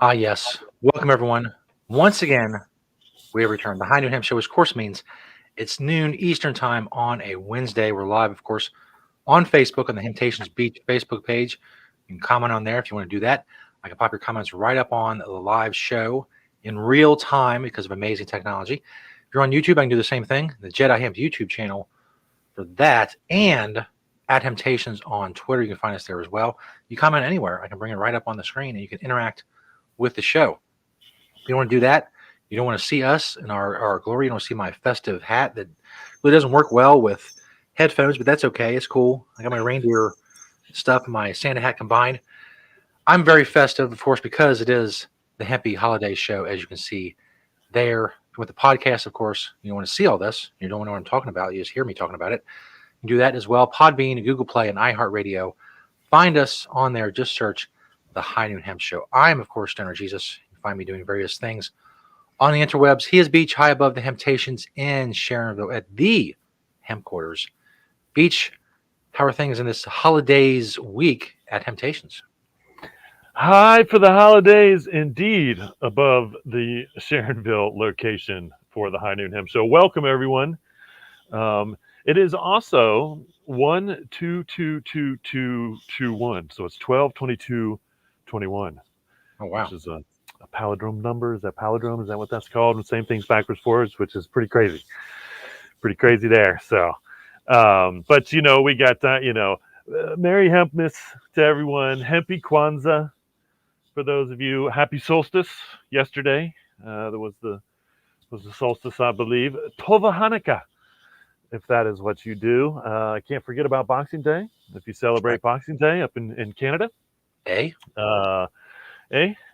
Yes. Welcome, everyone. Once again, we have returned. The High Noon Hemp Show, which of course means it's noon Eastern Time on a Wednesday. We're live, of course, on Facebook on the Temptations Beach Facebook page. You can comment on there if you want to do that. I can pop your comments right up on the live show in real time because of amazing technology. If you're on YouTube, I can do the same thing. The Jedi Hemp YouTube channel for that, and at Temptations on Twitter. You can find us there as well. You comment anywhere, I can bring it right up on the screen and you can interact with the show. If you don't want to do that, you don't want to see us in our glory, you don't see my festive hat that really doesn't work well with headphones, but that's okay. It's cool. I got my reindeer stuff and my Santa hat combined. I'm very festive, of course, because it is the Hempy Holidaze show, as you can see there. With the podcast, of course, you don't want to see all this. You don't know what I'm talking about. You just hear me talking about it. You can do that as well. Podbean, Google Play, and iHeartRadio. Find us on there. Just search the High Noon Hemp Show. I'm, of course, Stoner Jesus. You can find me doing various things on the interwebs. He is Beach, high above the Temptations in Sharonville at the Hemp Quarters. Beach, how are things in this holidays week at Temptations? High for the holidays, indeed, above the Sharonville location for the High Noon Hemp Show. Welcome, everyone. It is also 1-2-2-2-2-2-1, so it's 12-22-21. Oh, wow. Which is a palindrome number. Is that palindrome? Is that what that's called? And same things backwards, forwards, which is pretty crazy. Pretty crazy there. So, but we got that. Merry Hempmas to everyone. Hempy Kwanzaa. For those of you, happy solstice yesterday. There was the solstice, I believe. Tova Hanukkah, if that is what you do. Can't forget about Boxing Day. If you celebrate Boxing Day up in Canada, and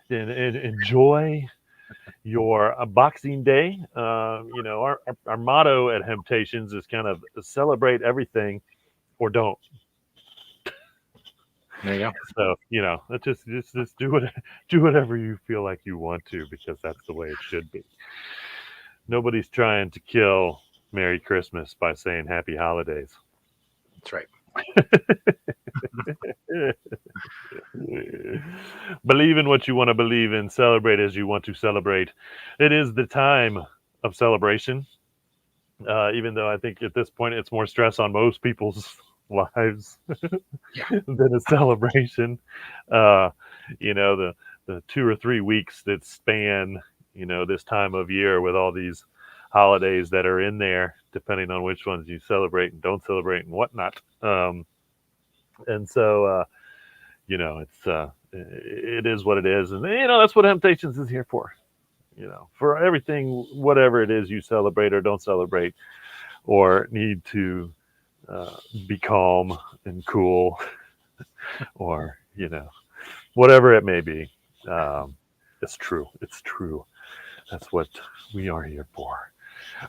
enjoy your Boxing Day. Our motto at Temptations is kind of celebrate everything or don't. There you go. So just do whatever you feel like you want to, because that's the way it should be. Nobody's trying to kill Merry Christmas by saying Happy Holidays. That's right. Believe in what you want to believe in. Celebrate as you want to celebrate. It is the time of celebration. Even though I think at this point it's more stress on most people's lives than a celebration. The 2 or 3 weeks that span this time of year, with all these holidays that are in there, depending on which ones you celebrate and don't celebrate and whatnot. And so it is what it is, and that's what Temptations is here for. For everything, whatever it is you celebrate or don't celebrate, or need to be calm and cool, or whatever it may be. It's true. That's what we are here for.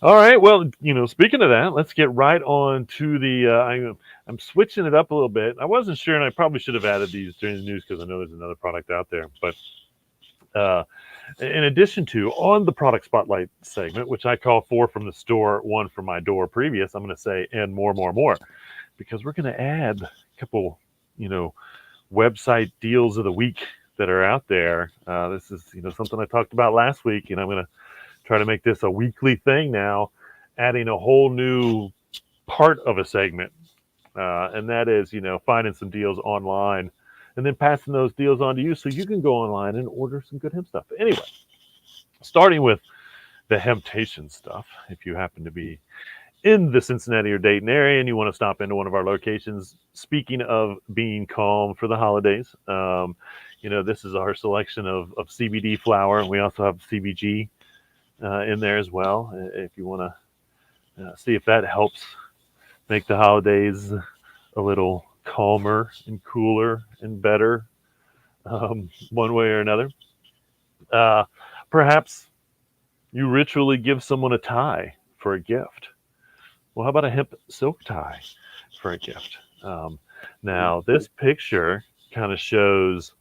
All right. Well, speaking of that, let's get right on to the. I'm switching it up a little bit. I wasn't sure, and I probably should have added these during the news because I know there's another product out there. But in addition to on the product spotlight segment, which I call 4 from the store, 1 from my door previous, I'm going to say and more, because we're going to add a couple, website deals of the week that are out there. This is something I talked about last week, and I'm going to try to make this a weekly thing now, adding a whole new part of a segment, and that is finding some deals online and then passing those deals on to you so you can go online and order some good hemp stuff. Anyway, starting with the Temptation stuff. If you happen to be in the Cincinnati or Dayton area and you want to stop into one of our locations, speaking of being calm for the holidays, this is our selection of CBD flower, and we also have CBG in there as well. If you want to see if that helps make the holidays a little calmer and cooler and better, one way or another. Perhaps you ritually give someone a tie for a gift. Well, how about a hemp silk tie for a gift? Now, this picture kind of shows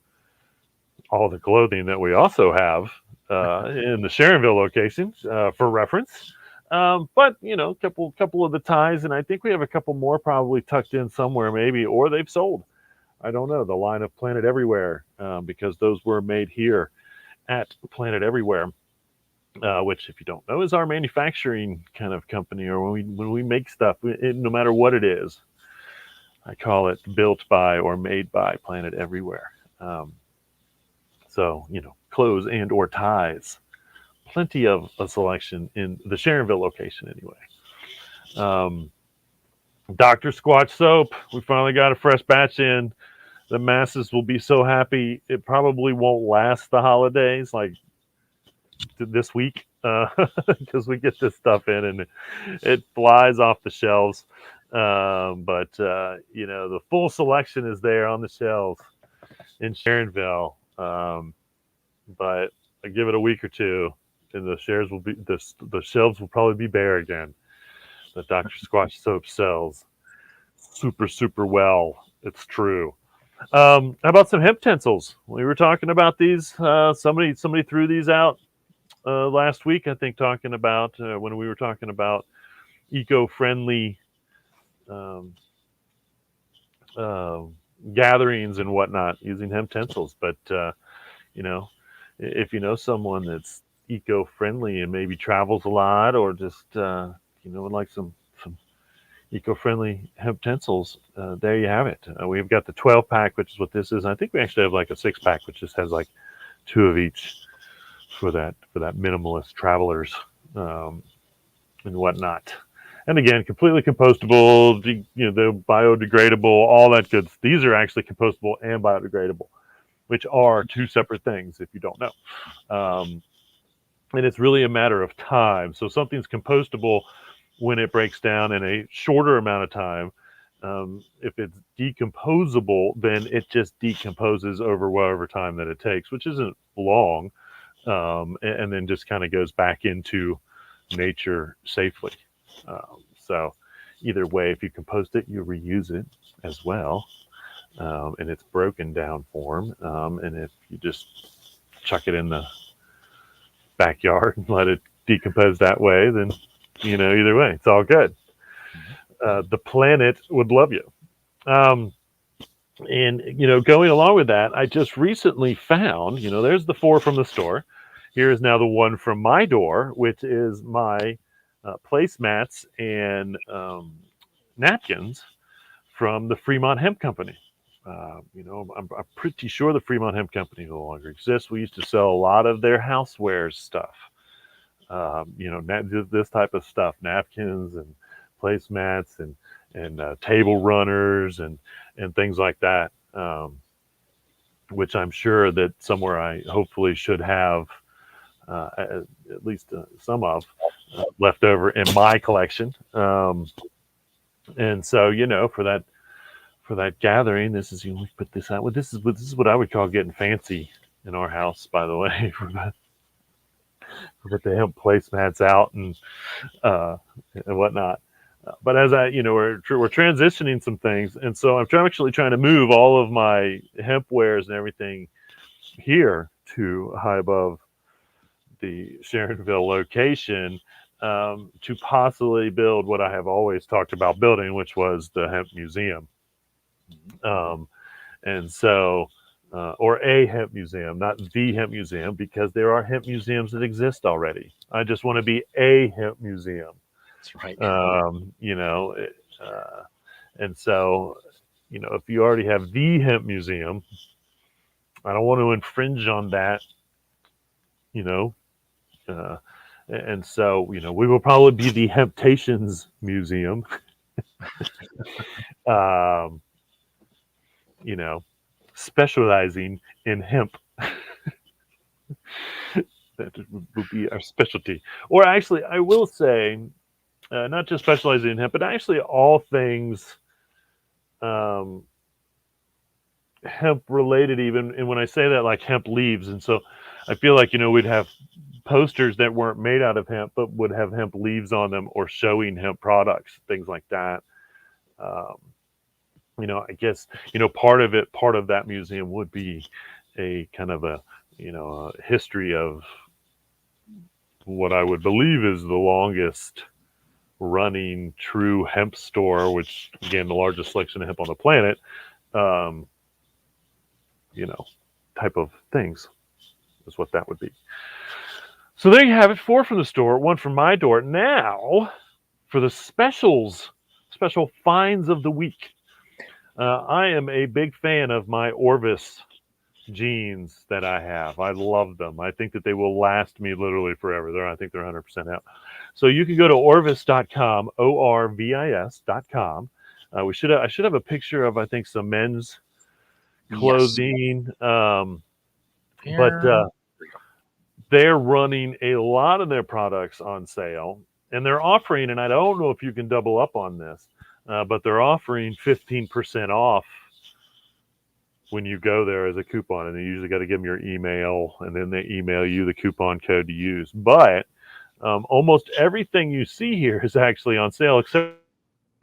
all the clothing that we also have in the Sharonville location for reference. But a couple of the ties, and I think we have a couple more probably tucked in somewhere, maybe, or they've sold. I don't know. The line of Planet Everywhere, because those were made here at Planet Everywhere, which, if you don't know, is our manufacturing kind of company, or when we make stuff, no matter what it is. I call it built by or made by Planet Everywhere. So, clothes and or ties. Plenty of a selection in the Sharonville location anyway. Dr. Squatch soap. We finally got a fresh batch in. The masses will be so happy. It probably won't last the holidays like this week, because we get this stuff in and it flies off the shelves. But the full selection is there on the shelves in Sharonville. But I give it a week or two, and the shelves will probably be bare again. The Dr. Squatch soap sells super, super well. It's true. How about some hemp pencils? We were talking about these. Somebody threw these out last week, I think, talking about when we were talking about eco-friendly gatherings and whatnot using hemp pencils. But if you know someone that's eco-friendly and maybe travels a lot, or just would like some eco-friendly hemp pencils, there you have it. We've got the 12-pack, which is what this is. And I think we actually have like a 6-pack, which just has like 2 of each for that minimalist travelers and whatnot. And again, completely compostable, they're biodegradable, all that good. These are actually compostable and biodegradable, which are 2 separate things if you don't know. And it's really a matter of time. So something's compostable when it breaks down in a shorter amount of time. If it's decomposable, then it just decomposes over whatever time that it takes, which isn't long, and then just kind of goes back into nature safely. So either way, if you compost it, you reuse it as well, in its broken down form. And if you just chuck it in the backyard and let it decompose that way, then either way, it's all good. The planet would love you. And going along with that, I just recently found, there's the 4 from the store. Here is now the 1 from my door, which is my placemats and napkins from the Fremont Hemp Company. I'm pretty sure the Fremont Hemp Company no longer exists. We used to sell a lot of their housewares stuff. This type of stuff, napkins and placemats and table runners and things like that, which I'm sure that somewhere I hopefully should have at least some of left over in my collection. And so, for that gathering, this is, we put this out. This is what I would call getting fancy in our house, by the way. We put the hemp placemats out and whatnot. But as we're transitioning some things, and so I'm actually trying to move all of my hemp wares and everything here to high above the Sharonville location, to possibly build what I have always talked about building, which was the hemp museum. And so, or a hemp museum, not the hemp museum, because there are hemp museums that exist already. I just want to be a hemp museum. That's right. And so, if you already have the hemp museum, I don't want to infringe on that, and so, we will probably be the Hemptations Museum. Specializing in hemp. That will be our specialty. Or actually, I will say, not just specializing in hemp, but actually all things hemp related, even. And when I say that, like hemp leaves. And so I feel like, we'd have posters that weren't made out of hemp, but would have hemp leaves on them, or showing hemp products, things like that. I guess, part of that museum would be a kind of a history of what I would believe is the longest running true hemp store, which, again, the largest selection of hemp on the planet, type of things. is what that would be. So there you have it, 4 from the store, 1 from my door. Now for the special finds of the week. I am a big fan of my Orvis jeans that I have. I love them. I think that they will last me literally forever. I think they're 100% out. So you can go to orvis.com, ORVIS.com. I should have a picture of, I think, some men's clothing. But they're running a lot of their products on sale, and they're offering, and I don't know if you can double up on this, but they're offering 15% off when you go there as a coupon, and you usually got to give them your email, and then they email you the coupon code to use. But almost everything you see here is actually on sale, except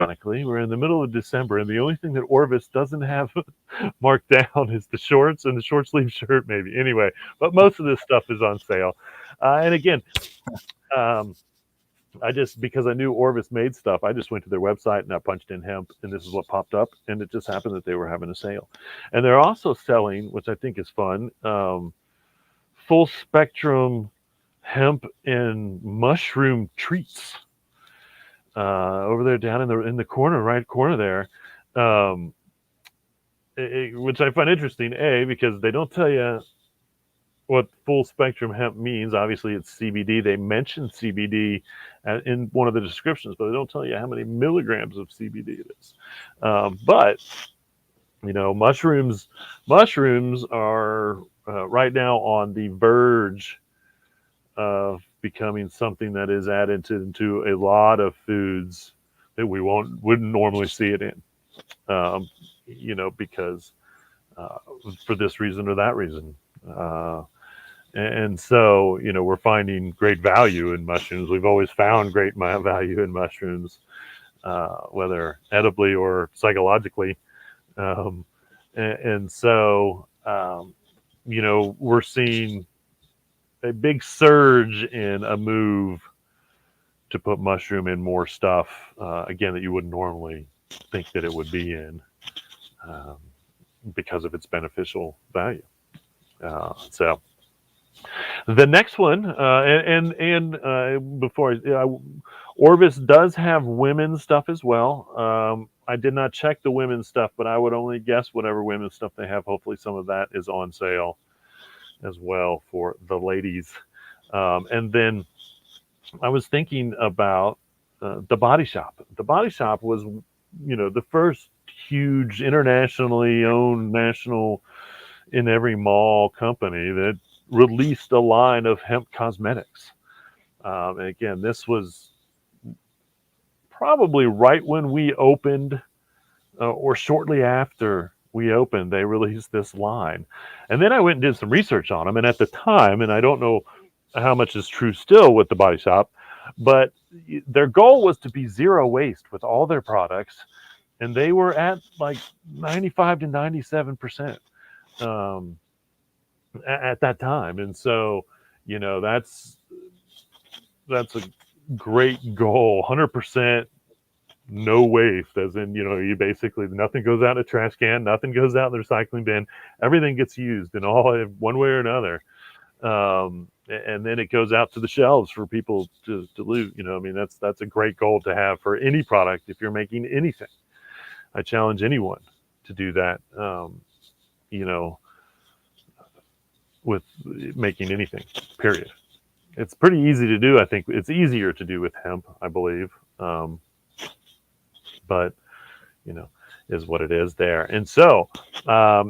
ironically, we're in the middle of December, and the only thing that Orvis doesn't have marked down is the shorts and the short sleeve shirt, maybe. Anyway, but most of this stuff is on sale. And again, because I knew Orvis made stuff, I just went to their website and I punched in hemp, and this is what popped up, and it just happened that they were having a sale. And they're also selling, which I think is fun, full spectrum hemp and mushroom treats. Over there down in the corner, right corner there, which I find interesting, because they don't tell you what full spectrum hemp means. Obviously, it's CBD. They mention CBD in one of the descriptions, but they don't tell you how many milligrams of CBD it is. But mushrooms are right now on the verge of becoming something that is added into a lot of foods that we wouldn't normally see it in, because for this reason or that reason. And so, we're finding great value in mushrooms. We've always found great value in mushrooms, whether edibly or psychologically. And so, we're seeing a big surge in a move to put mushroom in more stuff, again, that you wouldn't normally think that it would be in, because of its beneficial value. So the next one, before Orvis does have women's stuff as well. I did not check the women's stuff, but I would only guess whatever women's stuff they have. Hopefully some of that is on sale as well for the ladies. And then I was thinking about the Body Shop. The Body Shop was, the first huge internationally owned, national, in every mall company that released a line of hemp cosmetics. And again, this was probably right when we opened, or shortly after we opened, they released this line. And then I went and did some research on them. And at the time, and I don't know how much is true still with the Body Shop, but their goal was to be zero waste with all their products. And they were at like 95 to 97% at that time. And so, that's a great goal. 100% no waste, as in, you basically, nothing goes out in a trash can, nothing goes out in the recycling bin, everything gets used in all, one way or another. And then it goes out to the shelves for people to loot. That's a great goal to have for any product if you're making anything. I challenge anyone to do that, with making anything, period. It's pretty easy to do. I think it's easier to do with hemp, I believe. But, is what it is there. And so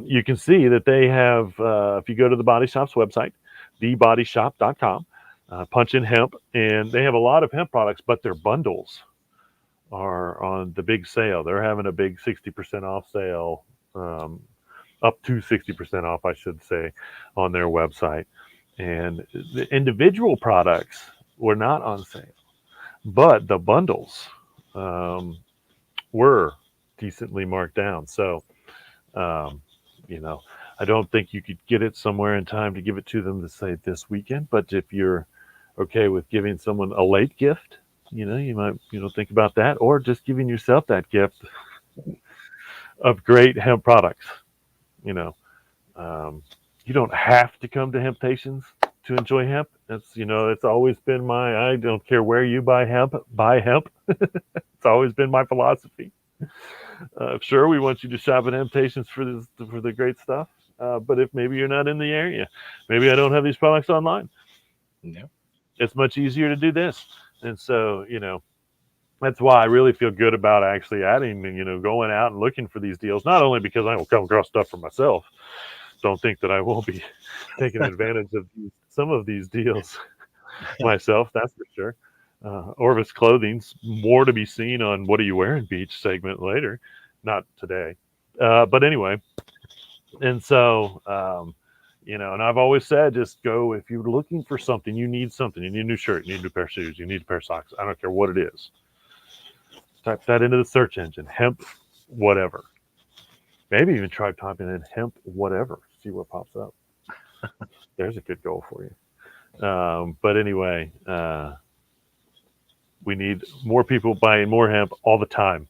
you can see that they have, if you go to the Body Shop's website, thebodyshop.com, punch in hemp, and they have a lot of hemp products, but their bundles are on the big sale. They're having a big 60% off sale, up to 60% off, I should say, on their website. And the individual products were not on sale, but the bundles were decently marked down. So, I don't think you could get it somewhere in time to give it to them to say this weekend. But if you're okay with giving someone a late gift, you might, think about that, or just giving yourself that gift of great hemp products. You don't have to come to Hemptations to enjoy hemp. It's always been I don't care where you buy hemp, buy hemp. It's always been my philosophy. Sure, we want you to shop at Hemptations for the great stuff. But if maybe you're not in the area, maybe I don't have these products online. No. It's much easier to do this. And so, that's why I really feel good about actually adding, going out and looking for these deals, not only because I will come across stuff for myself. Don't think that I won't be taking advantage of some of these deals myself, that's for sure. Orvis Clothing's more to be seen on What Are You Wearing Beach segment later, not today. But anyway, and so, and I've always said, just go if you're looking for something, you need something, you need a new shirt, you need a new pair of shoes, you need a pair of socks. I don't care what it is. Type that into the search engine, hemp, whatever. Maybe even try typing in hemp, whatever, see what pops up. There's a good goal for you. But anyway, we need more people buying more hemp all the time.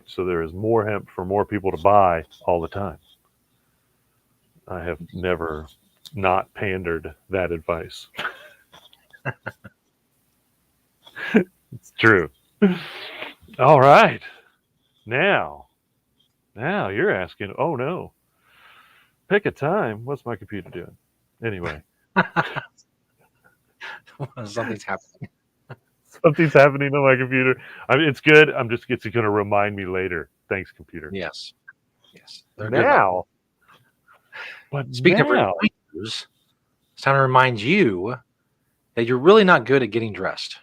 So there is more hemp for more people to buy all the time. I have never not pandered that advice. It's true. All right. Now you're asking, oh no, pick a time. What's my computer doing? Anyway. Something's happening. Something's happening on my computer. It's good. It's going to remind me later. Thanks, computer. Yes. Now. But speaking of reminders, it's time to remind you that you're really not good at getting dressed.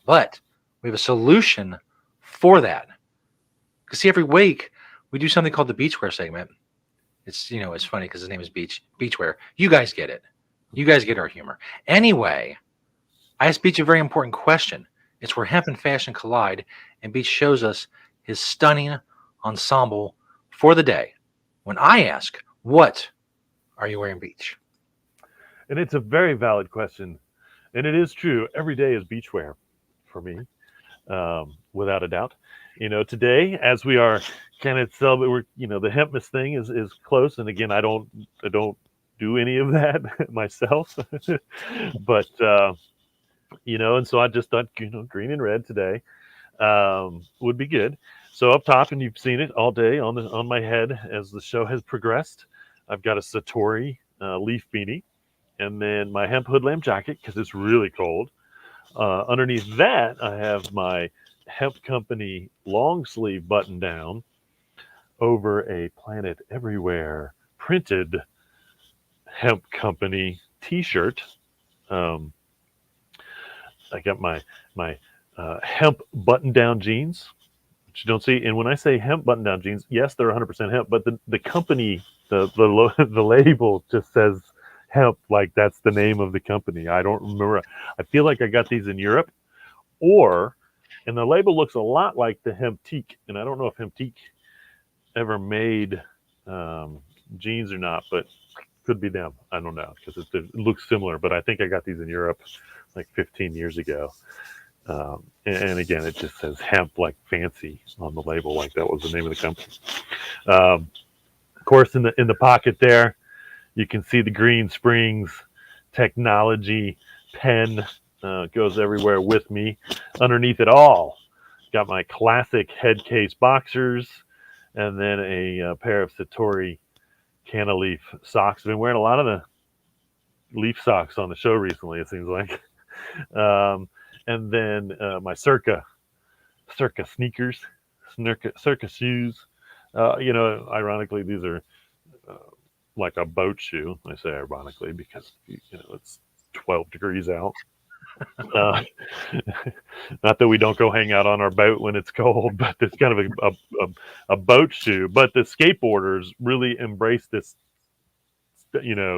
But we have a solution for that. Because see, every week we do something called the Beachwear segment. It's it's funny because his name is Beachwear. You guys get it. You guys get our humor. Anyway, I asked Beach a very important question. It's where hemp and fashion collide, and Beach shows us his stunning ensemble for the day. When I ask, what are you wearing, Beach? And it's a very valid question. And it is true. Every day is beachwear for me, without a doubt. Today, as we are kind of celebrating, the Hempmas thing is close. And again, I don't do any of that myself. But, and so I just thought, green and red today would be good. So up top, and you've seen it all day on my head as the show has progressed, I've got a Satori leaf beanie, and then my hemp hoodlamp jacket because it's really cold. Underneath that, I have my Hemp Company long sleeve button down over a Planet Everywhere printed Hemp Company t-shirt. I got my hemp button down jeans, which you don't see. And when I say hemp button down jeans, yes, they're 100% hemp, but the company, the label just says hemp, like that's the name of the company. I don't remember. I feel like I got these in Europe, and the label looks a lot like the Hemptique. And I don't know if Hemptique ever made jeans or not, but could be them. I don't know because it looks similar, but I think I got these in Europe like 15 years ago. And again, it just says hemp, like fancy on the label, like that was the name of the company. Of course, in the pocket there, you can see the Green Springs technology pen goes everywhere with me. Underneath it all, got my classic head case boxers, and then a pair of Satori Canna-Leaf socks. I've been wearing a lot of the leaf socks on the show recently, it seems like. And then my Circa sneakers, Circa shoes. Ironically, these are like a boat shoe. I say ironically because it's 12 degrees out. Not that we don't go hang out on our boat when it's cold, but it's kind of a boat shoe. But the skateboarders really embraced this,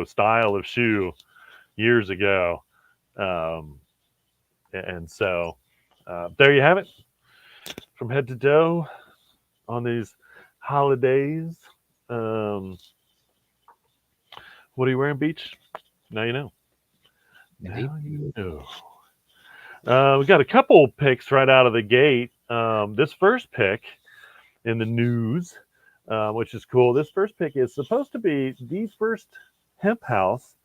style of shoe years ago. And so there you have it, from head to toe on these holidays. What are you wearing, Beach? Now you know. Now you know. We got a couple picks right out of the gate. This first pick in the news which is cool. This first pick is supposed to be the first hemp house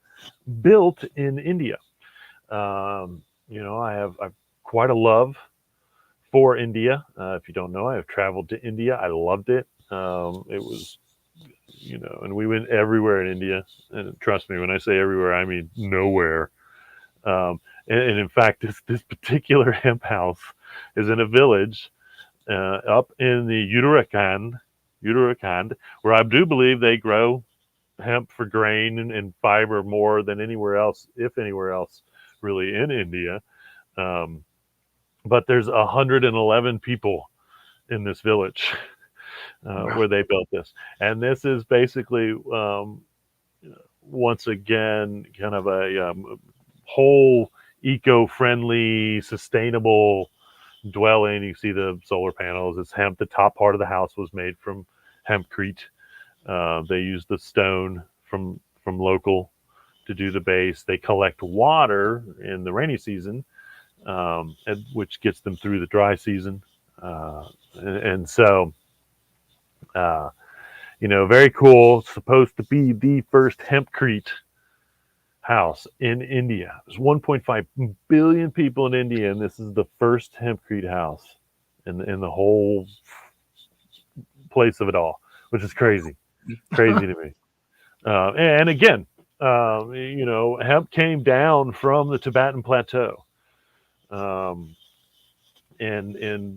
built in India. I have quite a love for India. If you don't know, I have traveled to India. I loved it. It was, and we went everywhere in India. And trust me, when I say everywhere, I mean nowhere. And in fact, this particular hemp house is in a village up in the Uttarakhand, where I do believe they grow hemp for grain and fiber more than anywhere else, if anywhere else, really in India. But there's 111 people in this village Wow. where they built this, and this is basically once again kind of a whole eco-friendly, sustainable dwelling. You see the solar panels. It's hemp. The top part of the house was made from hempcrete. They use the stone from local to do the base. They collect water in the rainy season, which gets them through the dry season. And so, very cool. It's supposed to be the first hempcrete house in India. There's 1.5 billion people in India, and this is the first hempcrete house in the whole place of it all, which is crazy to me. And again, hemp came down from the Tibetan plateau, and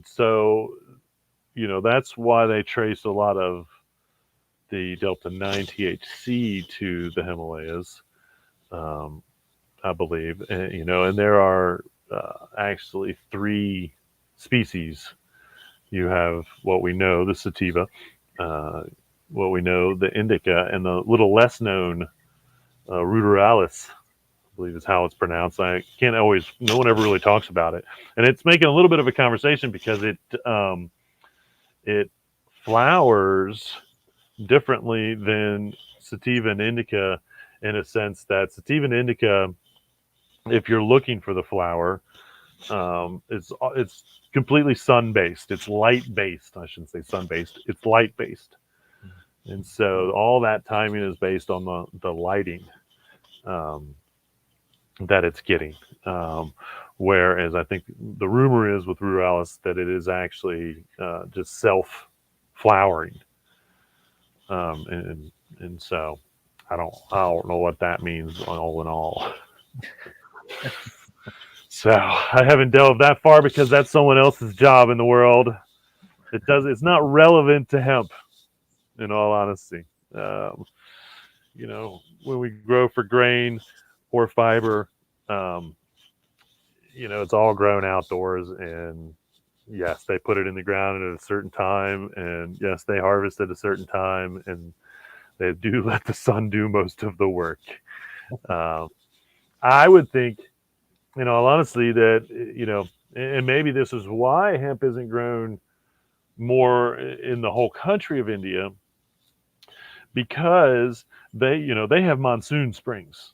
so that's why they trace a lot of the Delta 9 THC to the Himalayas. I believe, and there are actually 3 species. You have what we know, the sativa, what we know, the indica, and the little less known ruderalis, I believe is how it's pronounced. I can't always, no one ever really talks about it. And it's making a little bit of a conversation because it flowers differently than sativa and indica, in a sense that sativa and indica, if you're looking for the flower, it's completely sun based. It's light based. I shouldn't say sun based. It's light based, and so all that timing is based on the lighting that it's getting. Whereas I think the rumor is with ruderalis that it is actually just self flowering, and so I don't know what that means all in all. So I haven't delved that far because that's someone else's job in the world. It's not relevant to hemp, in all honesty. When we grow for grain or fiber, it's all grown outdoors, and yes, they put it in the ground at a certain time, and yes, they harvest at a certain time, and they do let the sun do most of the work. I would think, honestly, that, and maybe this is why hemp isn't grown more in the whole country of India, because they have monsoon springs.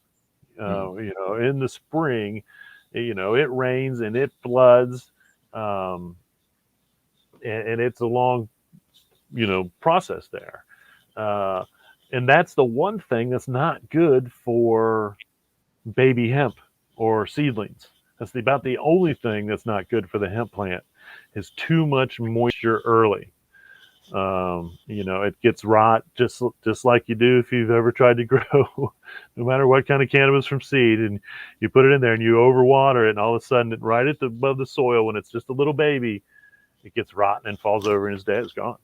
In the spring, it rains and it floods, and it's a long, process there. And that's the one thing that's not good for baby hemp or seedlings. That's about the only thing that's not good for the hemp plant, is too much moisture early. It gets rot just like you do if you've ever tried to grow no matter what kind of cannabis from seed, and you put it in there and you overwater it, and all of a sudden, right above the soil, when it's just a little baby, it gets rotten and falls over and is dead. It's gone.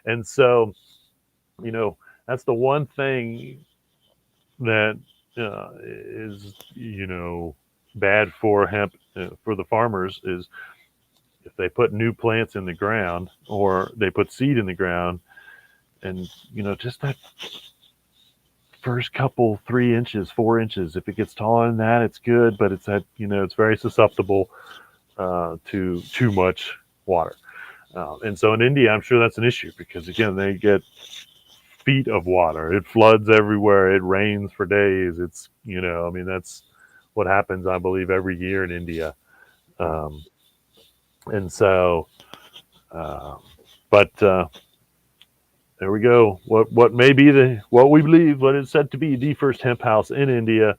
And so, that's the one thing that is bad for hemp, for the farmers, is if they put new plants in the ground or they put seed in the ground, and just that first couple 3 inches, 4 inches, if it gets taller than that, it's good, but it's it's very susceptible to too much water. And so in India, I'm sure that's an issue, because again, they get feet of water. It floods everywhere. It rains for days. It's, that's what happens, I believe, every year in India. And so, but there we go. What may be what we believe, what is said to be the first hemp house in India.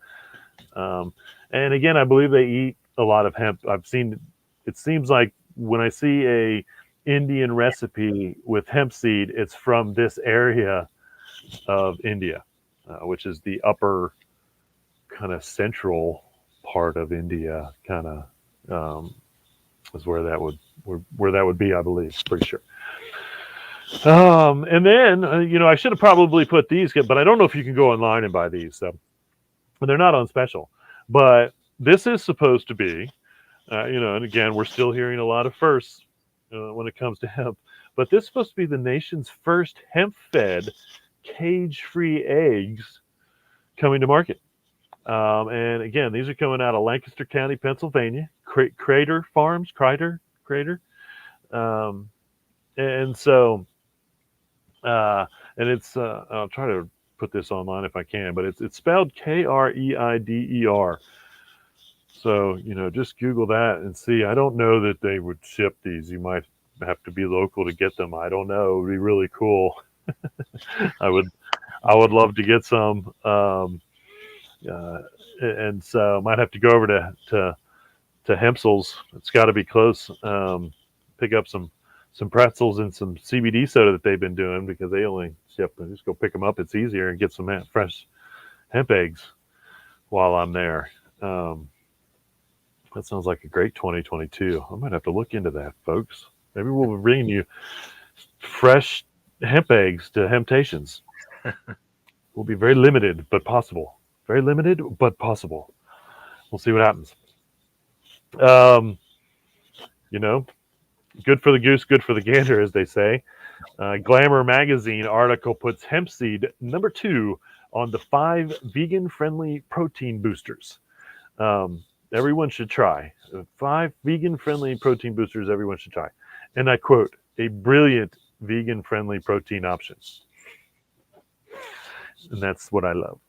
Um, and again, I believe they eat a lot of hemp. I've seen. It seems like when I see a Indian recipe with hemp seed, it's from this area of India, which is the upper kind of central part of India. Kind of is where that would be. I believe, pretty sure. And then I should have probably put these, but I don't know if you can go online and buy these. So they're not on special, but this is supposed to be, and again, we're still hearing a lot of firsts when it comes to hemp, but this is supposed to be the nation's first hemp-fed, cage-free eggs coming to market. And again, these are coming out of Lancaster County, Pennsylvania, Crater Farms, Crater. And so, and it's, I'll try to put this online if I can, but it's spelled Kreider. So, just Google that and see. I don't know that they would ship these. You might have to be local to get them. I don't know. It would be really cool. I would love to get some. And so might have to go over to Hempsels. It's got to be close. Pick up some pretzels and some CBD soda that they've been doing, because they only ship. Just go pick them up. It's easier, and get some fresh hemp eggs while I'm there. That sounds like a great 2022. I might have to look into that, folks. Maybe we'll be bringing you fresh hemp eggs to Hemptations. We'll be very limited, but possible. Very limited, but possible. We'll see what happens. Good for the goose, good for the gander, as they say. Glamour magazine article puts hemp seed number 2 on the 5 vegan-friendly protein boosters. Everyone should try. 5 vegan-friendly protein boosters everyone should try. And I quote, a brilliant vegan-friendly protein option. And that's what I love.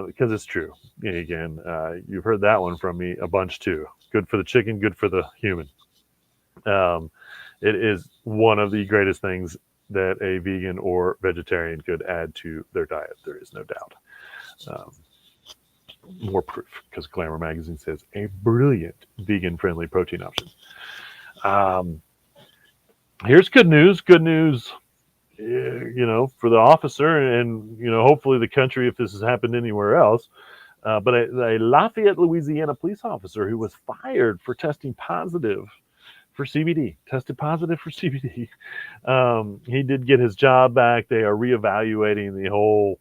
Because it's true. Again, you've heard that one from me a bunch too. Good for the chicken, good for the human. It is one of the greatest things that a vegan or vegetarian could add to their diet. There is no doubt. More proof, because Glamour magazine says a brilliant vegan-friendly protein option. Here's good news. Good news, for the officer, and hopefully the country, if this has happened anywhere else. But a Lafayette, Louisiana police officer who was fired for testing positive for CBD, he did get his job back. They are reevaluating the whole,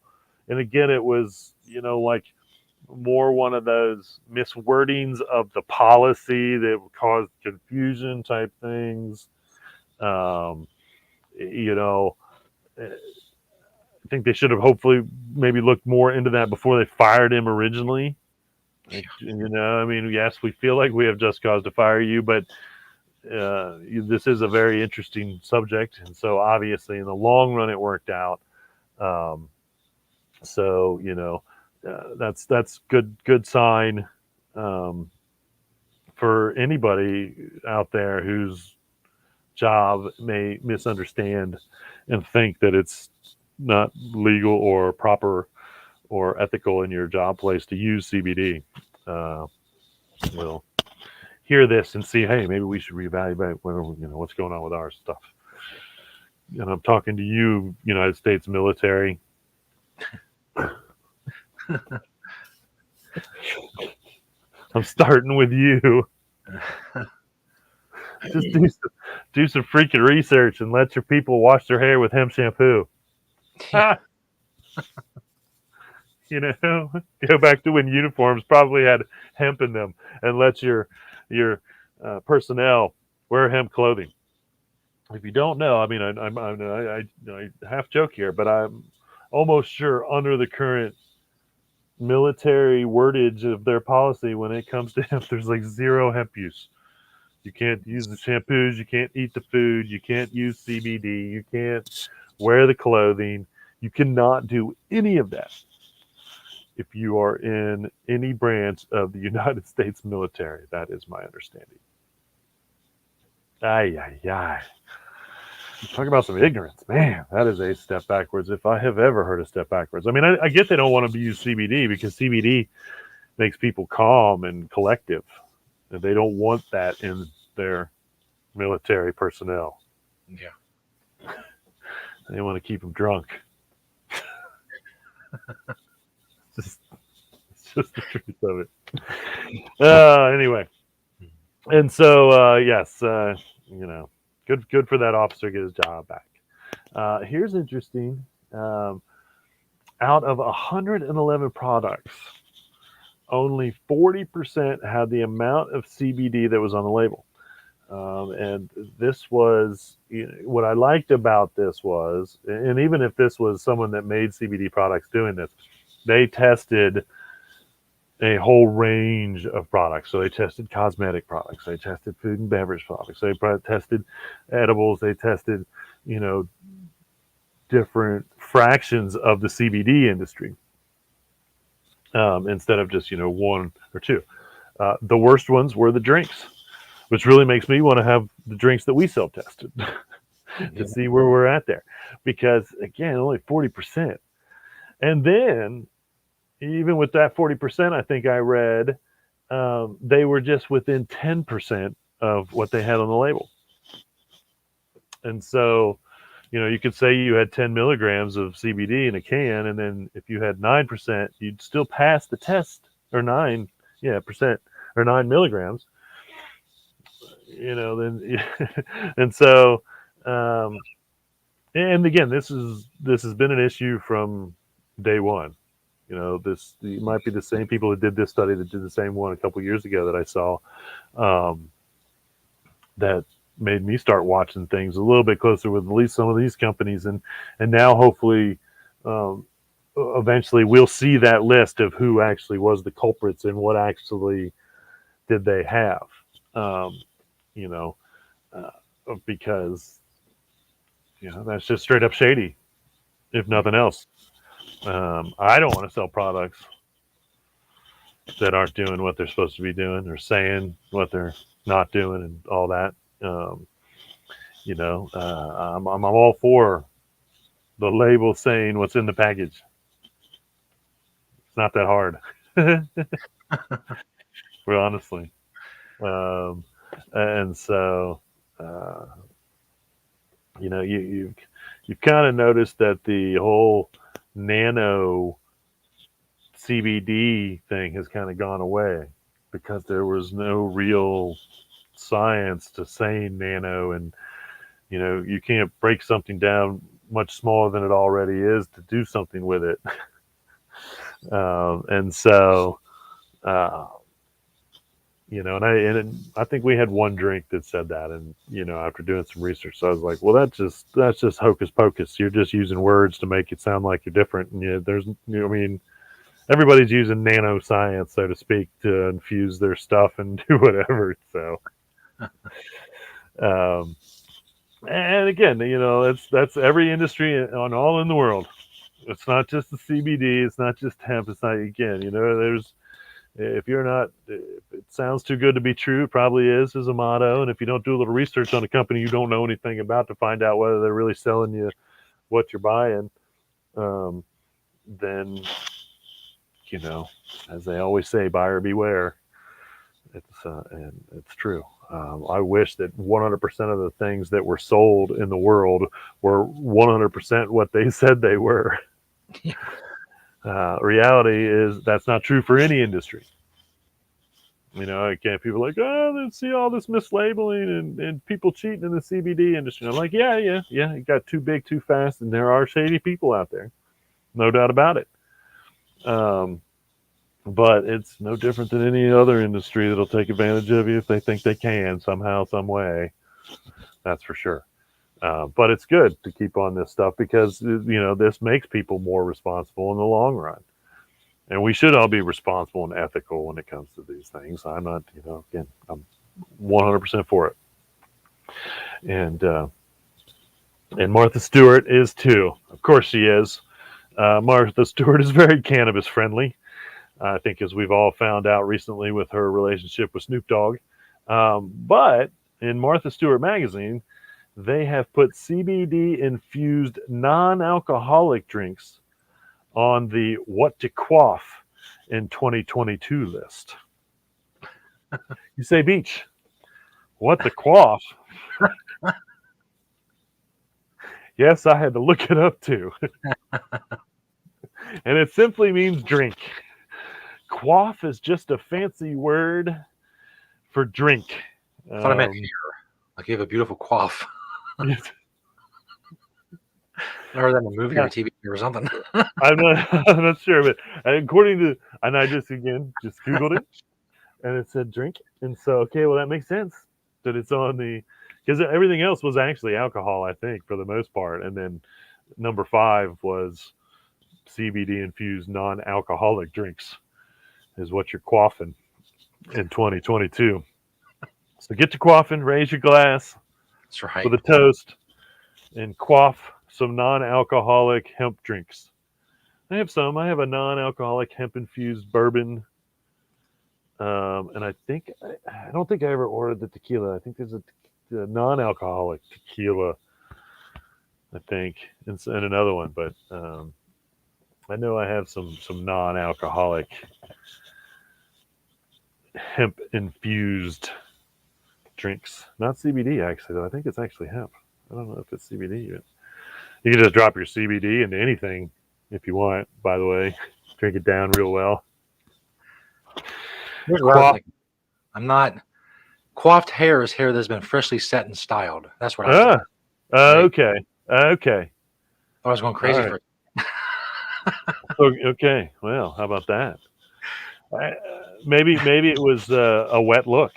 and again, it was, like more one of those miswordings of the policy that caused confusion type things. I think they should have hopefully maybe looked more into that before they fired him originally. Yes, we feel like we have just cause to fire you, but this is a very interesting subject, and so obviously in the long run it worked out. That's good sign for anybody out there whose job may misunderstand and think that it's not legal or proper or ethical in your job place to use CBD. We'll hear this and see, hey, maybe we should reevaluate what's going on with our stuff. And I'm talking to you, United States military. I'm starting with you. Just do some freaking research and let your people wash their hair with hemp shampoo. Go back to when uniforms probably had hemp in them, and let your personnel wear hemp clothing. If you don't know, I half joke here, but I'm almost sure under the current military wordage of their policy, when it comes to hemp, there's like zero hemp use. You can't use the shampoos, you can't eat the food, you can't use CBD, you can't wear the clothing, you cannot do any of that if you are in any branch of the United States military. That is my understanding. Ay. Talk about some ignorance, man. That is a step backwards. If I have ever heard a step backwards, I mean, I get they don't want to use CBD because CBD makes people calm and collective, and they don't want that in their military personnel. Yeah. They want to keep them drunk. It's just the truth of it. Anyway, and so yes, good for that officer to get his job back. Here's interesting. Out of 111 products, only 40% had the amount of CBD that was on the label. And this was, what I liked about this was, and even if this was someone that made CBD products doing this, they tested a whole range of products. So they tested cosmetic products, they tested food and beverage products, they tested edibles, they tested, different fractions of the CBD industry, instead of just, one or two. The worst ones were the drinks, which really makes me want to have the drinks that we self-tested to see where we're at there. Because, again, only 40%. And then, even with that 40%, I think I read, they were just within 10% of what they had on the label. And so, you could say you had 10 milligrams of CBD in a can, and then if you had 9%, you'd still pass the test, or 9% or 9 milligrams. Then, and so, and again, this has been an issue from day one. It might be the same people that did this study that did the same one a couple years ago that I saw, that made me start watching things a little bit closer with at least some of these companies, and now hopefully, eventually we'll see that list of who actually was the culprits and what actually did they have, because that's just straight up shady, if nothing else. I don't want to sell products that aren't doing what they're supposed to be doing or saying what they're not doing and all that. I'm all for the label saying what's in the package. It's not that hard. Well, honestly. And so, you've kind of noticed that the whole nano CBD thing has kind of gone away because there was no real science to saying nano, and you can't break something down much smaller than it already is to do something with it. And so, and I think we had one drink that said that, and after doing some research, so I was like, well, that's just hocus pocus. You're just using words to make it sound like you're different, and everybody's using nanoscience, so to speak, to infuse their stuff and do whatever. So, and again, that's every industry on all in the world. It's not just the CBD. It's not just hemp. It's not, again, there's, if you're not, if it sounds too good to be true, it probably is a motto. And if you don't do a little research on a company you don't know anything about to find out whether they're really selling you what you're buying, then, as they always say, buyer beware. And it's true. I wish that 100% of the things that were sold in the world were 100% what they said they were. Reality is that's not true for any industry. Again, people are like, oh, let's see all this mislabeling and people cheating in the CBD industry. I'm like, yeah, it got too big too fast, and there are shady people out there, no doubt about it. But it's no different than any other industry that'll take advantage of you if they think they can somehow, some way. That's for sure. But it's good to keep on this stuff because, this makes people more responsible in the long run. And we should all be responsible and ethical when it comes to these things. I'm not, again, I'm 100% for it. And Martha Stewart is too. Of course she is. Martha Stewart is very cannabis friendly. I think, as we've all found out recently with her relationship with Snoop Dogg. But in Martha Stewart magazine, they have put CBD infused non-alcoholic drinks on the what to quaff in 2022 list. You say, Beach, what to quaff? Yes, I had to look it up too. And it simply means drink. Quaff is just a fancy word for drink. I thought I meant hair. Like you have a beautiful quaff. I heard that in a movie or a TV or something. I'm not sure, but according to, and I just Googled it, and it said drink, and so okay, well that makes sense that it's on the, because everything else was actually alcohol, I think, for the most part, and then number 5 was CBD infused non-alcoholic drinks is what you're quaffing in 2022. So get to quaffing, raise your glass. That's right. With a toast, and quaff some non-alcoholic hemp drinks. I have some. I have a non-alcoholic hemp-infused bourbon, and I don't think I ever ordered the tequila. I think there's a non-alcoholic tequila, I think, and another one. But I know I have some non-alcoholic hemp-infused drinks. Not CBD, actually, though. I think it's actually hemp. I don't know if it's CBD yet. You can just drop your CBD into anything if you want, by the way. Drink it down real well. Here's what I think. I'm not... Coiffed hair is hair that's been freshly set and styled. That's what I think. Okay. I was going crazy for it. Okay. Well, how about that? Maybe it was a wet look,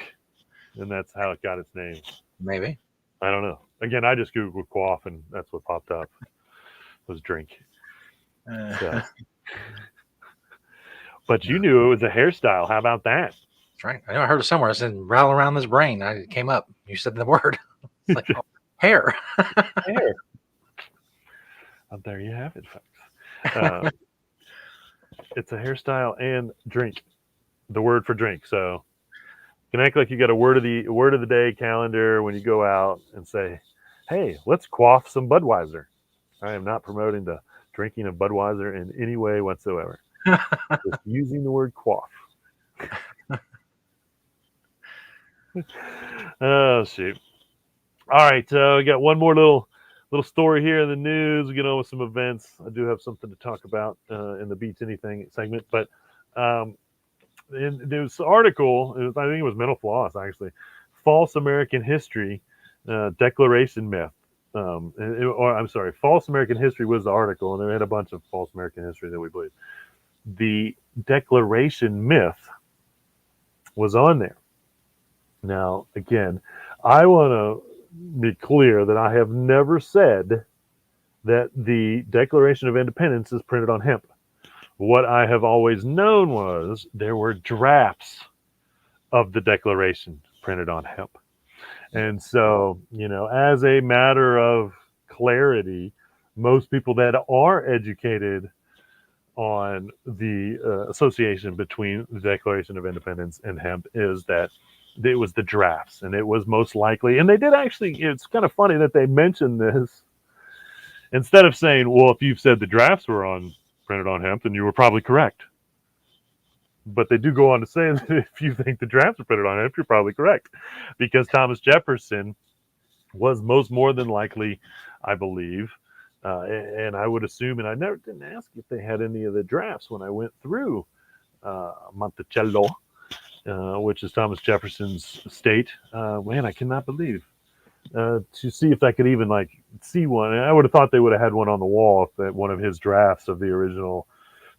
and that's how it got its name. Maybe. I don't know. Again, I just Googled quaff, and that's what popped up was drink. So. But you knew it was a hairstyle. How about that? That's right. I know I heard it somewhere. I said, rattle around this brain. It came up. You said the word. It's like, oh, hair. Hair. Oh, there you have it, folks. It's a hairstyle and drink. The word for drink. So you can act like you got a word of the day calendar when you go out and say, hey, let's quaff some Budweiser. I am not promoting the drinking of Budweiser in any way whatsoever. Just using the word quaff. Oh, shoot. All right. We got one more little story here in the news. We get on with some events. I do have something to talk about in the Beats Anything segment. But in this article, I think it was Mental Floss, actually. False American History Declaration Myth. False American History was the article, and they had a bunch of false American history that we believe. The Declaration Myth was on there. Now, again, I want to be clear that I have never said that the Declaration of Independence is printed on hemp. What I have always known was there were drafts of the Declaration printed on hemp. And so, as a matter of clarity, most people that are educated on the association between the Declaration of Independence and hemp is that it was the drafts, and it was most likely, and they did actually, it's kind of funny that they mentioned this instead of saying, well, if you've said the drafts were printed on hemp, then you were probably correct. But they do go on to say that if you think the drafts are printed on hemp, you're probably correct, because Thomas Jefferson was more than likely, I believe, and I would assume, and I didn't ask if they had any of the drafts when I went through Monticello, which is Thomas Jefferson's estate. Man, I cannot believe to see if I could even see one. And I would have thought they would have had one on the wall if that one of his drafts of the original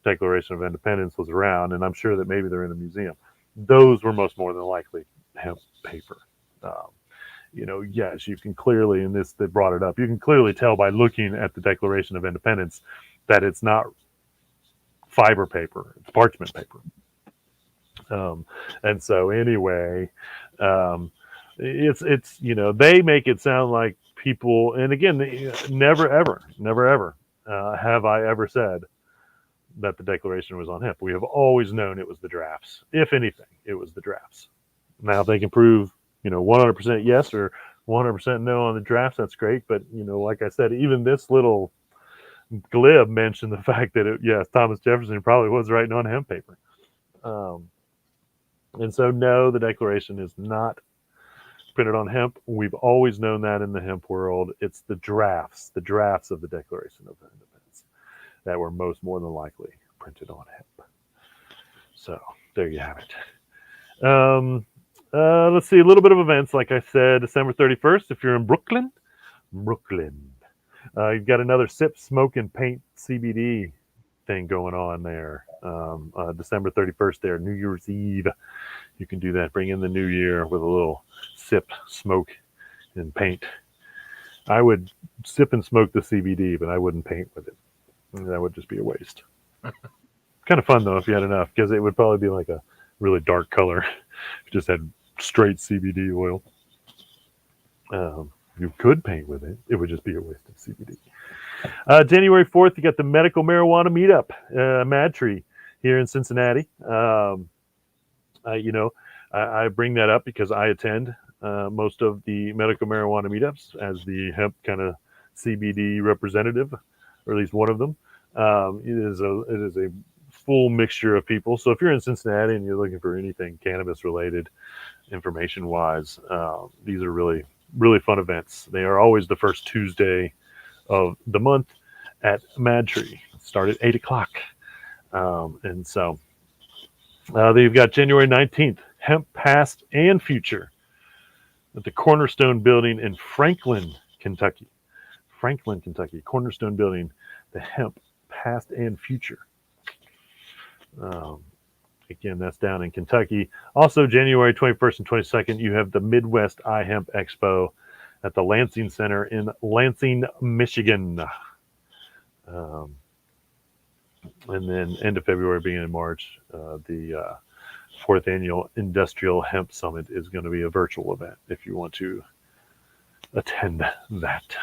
Declaration of Independence was around, and I'm sure that maybe they're in a museum. Those were more than likely hemp paper. Yes, you can clearly, and they brought it up, you can clearly tell by looking at the Declaration of Independence that it's not fiber paper, it's parchment paper. And so anyway, it's they make it sound like people, and again, never ever have I ever said that the Declaration was on hemp. We have always known it was the drafts. If anything, it was the drafts. Now, if they can prove, 100% yes or 100% no on the drafts. That's great. But, like I said, even this little glib mentioned the fact that, yes, Thomas Jefferson probably was writing on hemp paper. And so, no, the Declaration is not printed on hemp. We've always known that in the hemp world. It's the drafts of the Declaration of Independence that were more than likely printed on hemp. So there you have it. Let's see, a little bit of events. Like I said, December 31st, if you're in Brooklyn, you've got another Sip, Smoke, and Paint CBD thing going on there. December 31st there, New Year's Eve. You can do that. Bring in the new year with a little sip, smoke, and paint. I would sip and smoke the CBD, but I wouldn't paint with it. That would just be a waste. Kind of fun, though, if you had enough, because it would probably be like a really dark color if you just had straight CBD oil. You could paint with it. It would just be a waste of CBD. January 4th, you got the Medical Marijuana Meetup, MadTree, here in Cincinnati. I bring that up because I attend most of the medical marijuana meetups as the hemp kind of CBD representative, or at least one of them. It is a full mixture of people. So if you're in Cincinnati and you're looking for anything cannabis related, information wise, these are really, really fun events. They are always the first Tuesday of the month at MadTree. Start at 8:00. And so you've got January 19th, Hemp Past and Future at the Cornerstone Building in Franklin, Kentucky. Cornerstone Building, the Hemp Past and Future. Again, that's down in Kentucky. Also, January 21st and 22nd, you have the Midwest iHemp Expo at the Lansing Center in Lansing, Michigan. And then end of February, beginning of March, the fourth annual Industrial Hemp Summit is going to be a virtual event if you want to attend that.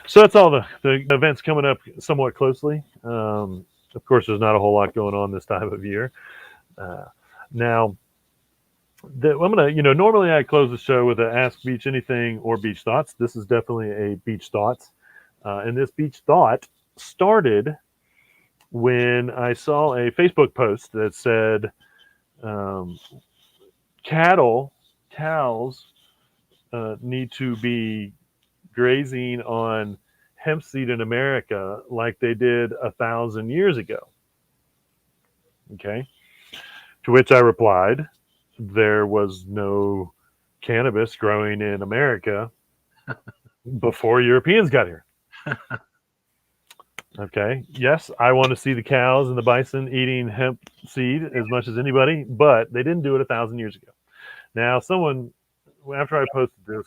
So that's all the events coming up somewhat closely. Of course, there's not a whole lot going on this time of year. Now, I'm going to, normally I close the show with a Ask Beach Anything or Beach Thoughts. This is definitely a Beach Thoughts. And this Beach Thought started when I saw a Facebook post that said cows need to be grazing on hemp seed in America like they did 1,000 years ago. Okay. To which I replied, there was no cannabis growing in America before Europeans got here. Okay. Yes, I want to see the cows and the bison eating hemp seed as much as anybody, but they didn't do it 1,000 years ago. Now, after I posted this,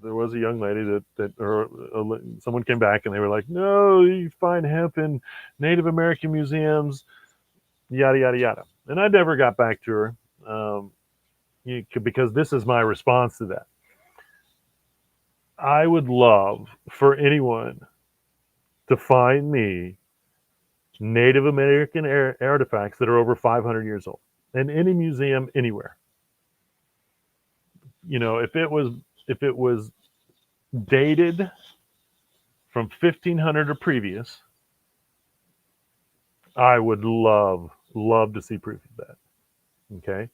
there was a young lady someone came back and they were like, no, you find hemp in Native American museums, yada, yada, yada. And I never got back to her because this is my response to that. I would love for anyone to find me Native American artifacts that are over 500 years old in any museum anywhere. If it was dated from 1500 or previous, I would love to see proof of that. Okay.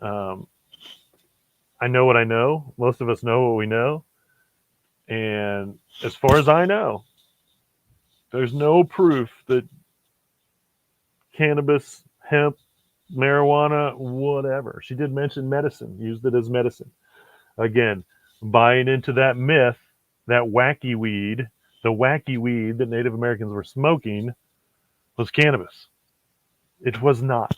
I know what I know. Most of us know what we know. And as far as I know, there's no proof that cannabis, hemp, marijuana, whatever. She did mention medicine, used it as medicine. Again, buying into that myth, that wacky weed, the wacky weed that Native Americans were smoking was cannabis. It was not.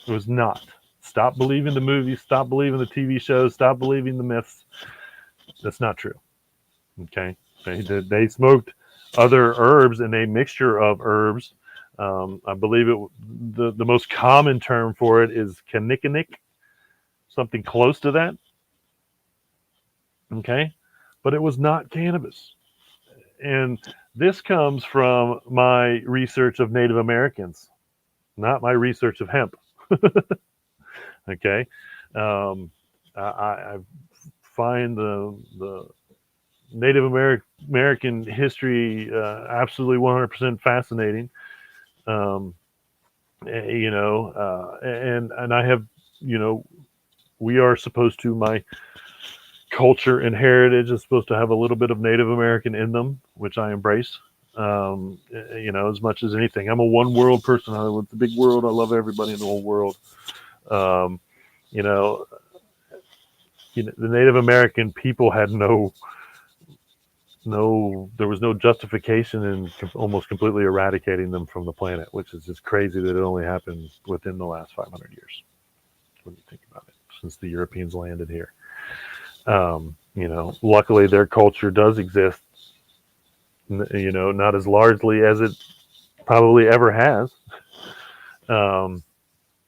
It was not. Stop believing the movies. Stop believing the TV shows. Stop believing the myths. That's not true. Okay. They smoked other herbs and a mixture of herbs. I believe the most common term for it is kinnikinnick, something close to that. Okay. But it was not cannabis. And this comes from my research of Native Americans, not my research of hemp. Okay. I've find the Native American history absolutely 100% fascinating. And I have, we are supposed to, my culture and heritage is supposed to have a little bit of Native American in them, which I embrace. As much as anything, I'm a one world person. I live the big world. I love everybody in the whole world. The Native American people had there was no justification in almost completely eradicating them from the planet, which is just crazy that it only happened within the last 500 years. When you think about it, since the Europeans landed here. Luckily their culture does exist, not as largely as it probably ever has.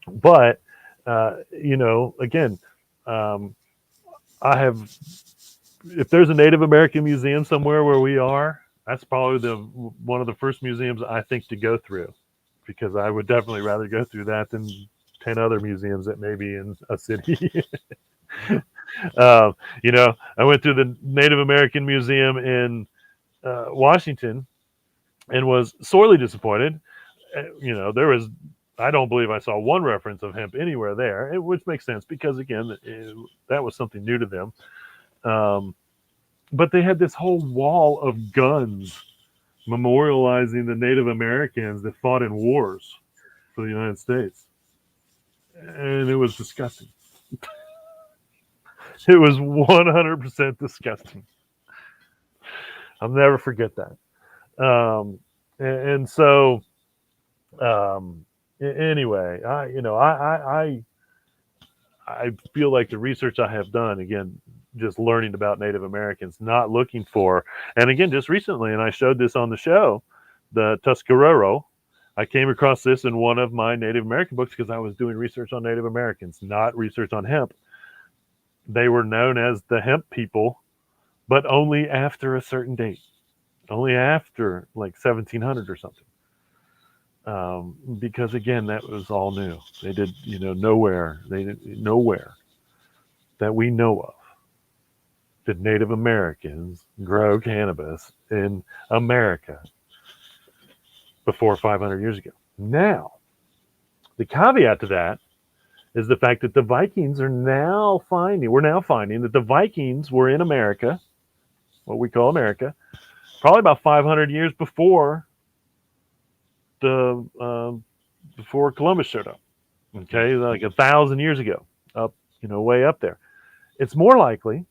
But again, I have, if there's a Native American museum somewhere where we are, that's probably one of the first museums I think to go through, because I would definitely rather go through that than 10 other museums that may be in a city. I went through the Native American Museum in Washington and was sorely disappointed. I don't believe I saw one reference of hemp anywhere there, which makes sense because, again, that was something new to them. But they had this whole wall of guns memorializing the Native Americans that fought in wars for the United States. And it was disgusting. It was 100% disgusting. I'll never forget that. Anyway, I feel like the research I have done, again, just learning about Native Americans, not looking for, and again, just recently, and I showed this on the show, the Tuscarora. I came across this in one of my Native American books because I was doing research on Native Americans, not research on hemp. They were known as the hemp people, but only after a certain date, only after like 1700 or something. Because again, that was all new. They did, nowhere that we know of did Native Americans grow cannabis in America before 500 years ago. Now, the caveat to that is the fact that the Vikings we're now finding that the Vikings were in America, what we call America, probably about 500 years before before Columbus showed up. Okay, like 1,000 years ago, up, way up there. It's more likely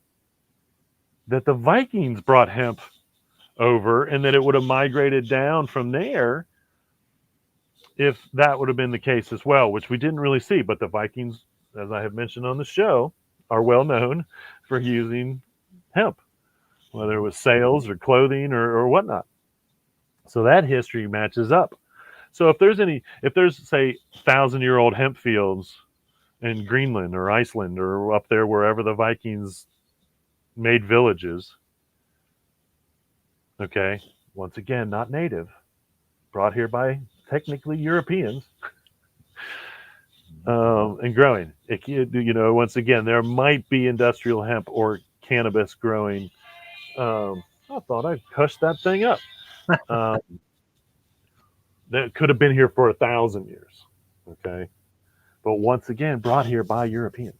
that the Vikings brought hemp over and that it would have migrated down from there if that would have been the case as well, which we didn't really see. But the Vikings, as I have mentioned on the show, are well known for using hemp, whether it was sails or clothing or whatnot. So that history matches up. So if there's say 1,000-year-old hemp fields in Greenland or Iceland or up there wherever the Vikings made villages, okay, once again, not native, brought here by technically Europeans, and growing. Once again, there might be industrial hemp or cannabis growing. I thought I hushed that thing up. That could have been here for 1,000 years, okay? But once again, brought here by Europeans.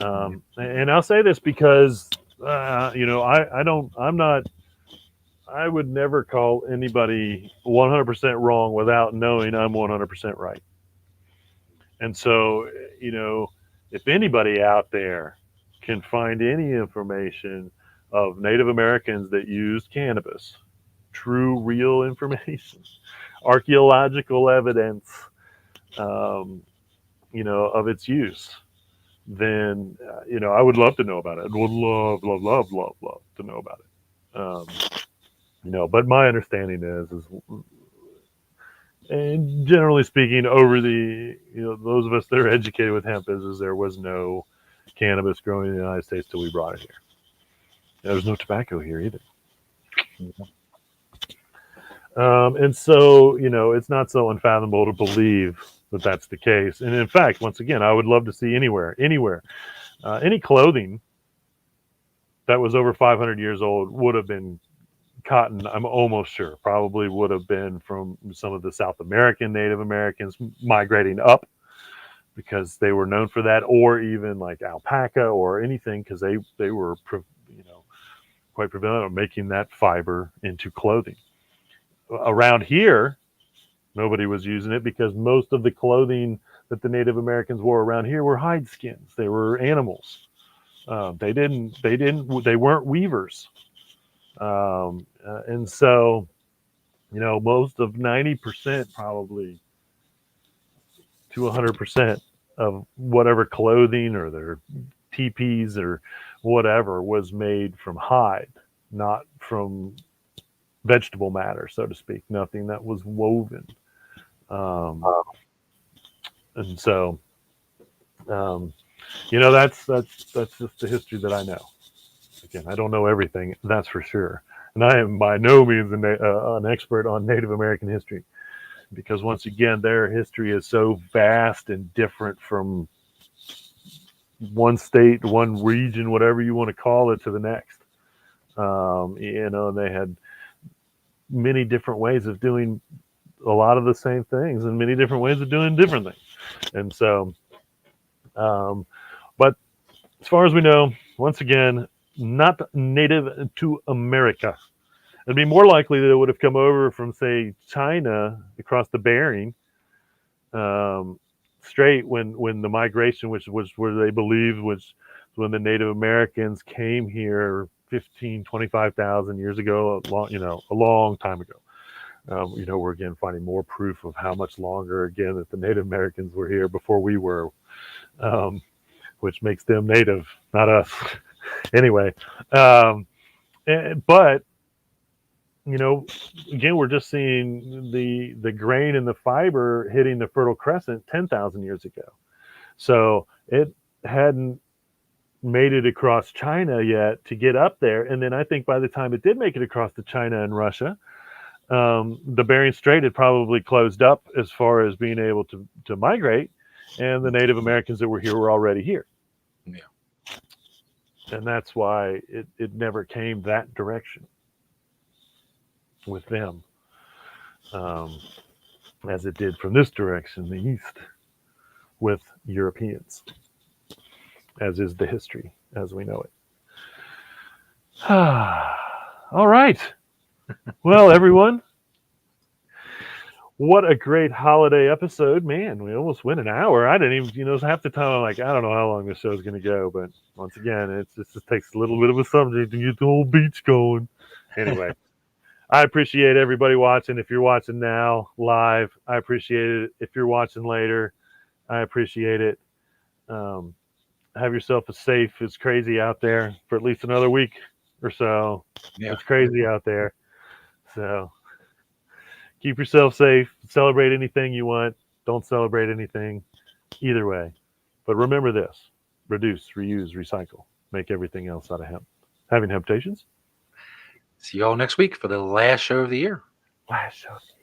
And I'll say this because, I would never call anybody 100% wrong without knowing I'm 100% right. And so, if anybody out there can find any information of Native Americans that used cannabis, true, real information, archaeological evidence, of its use, then, I would love to know about it. I would love to know about it. But my understanding is, and generally speaking, over the, those of us that are educated with hemp is there was no cannabis growing in the United States till we brought it here. There was no tobacco here either. And so, it's not so unfathomable to believe that that's the case. And in fact, once again, I would love to see anywhere, any clothing that was over 500 years old would have been cotton. I'm almost sure probably would have been from some of the South American Native Americans migrating up because they were known for that, or even like alpaca or anything, because they were quite prevalent of making that fiber into clothing. Around here, nobody was using it because most of the clothing that the Native Americans wore around here were hide skins. They were animals. They weren't weavers. And so, most of 90%, probably to 100% of whatever clothing or their teepees or whatever was made from hide, not from vegetable matter, so to speak. Nothing that was woven. And so, that's just the history that I know. Again, I don't know everything, that's for sure. And I am by no means an expert on Native American history, because once again, their history is so vast and different from one state, one region, whatever you want to call it, to the next. They had many different ways of doing a lot of the same things and many different ways of doing different things. And so, but as far as we know, once again, not native to America. It'd be more likely that it would have come over from, say, China across the Bering Strait when the migration, which was where they believed was when the Native Americans came here 25,000 years ago, a long time ago. We're again finding more proof of how much longer, again, that the Native Americans were here before we were, which makes them native, not us. Anyway, but again, we're just seeing the grain and the fiber hitting the Fertile Crescent 10,000 years ago. So it hadn't made it across China yet to get up there. And then I think by the time it did make it across to China and Russia, the Bering Strait had probably closed up as far as being able to migrate, and the Native Americans that were here were already here. Yeah. And that's why it never came that direction with them, as it did from this direction, the east, with Europeans, as is the history as we know it. All right. Well, everyone, what a great holiday episode. Man, we almost went an hour. I didn't even, half the time I'm like, I don't know how long this show is going to go. But once again, it just takes a little bit of a subject to get the whole beach going. Anyway, I appreciate everybody watching. If you're watching now live, I appreciate it. If you're watching later, I appreciate it. Have yourself a safe. It's crazy out there for at least another week or so. Yeah. It's crazy out there. So keep yourself safe. Celebrate anything you want. Don't celebrate anything. Either way. But remember this: reduce, reuse, recycle. Make everything else out of hemp. Having Hemptations. See you all next week for the last show of the year. Last show of the year.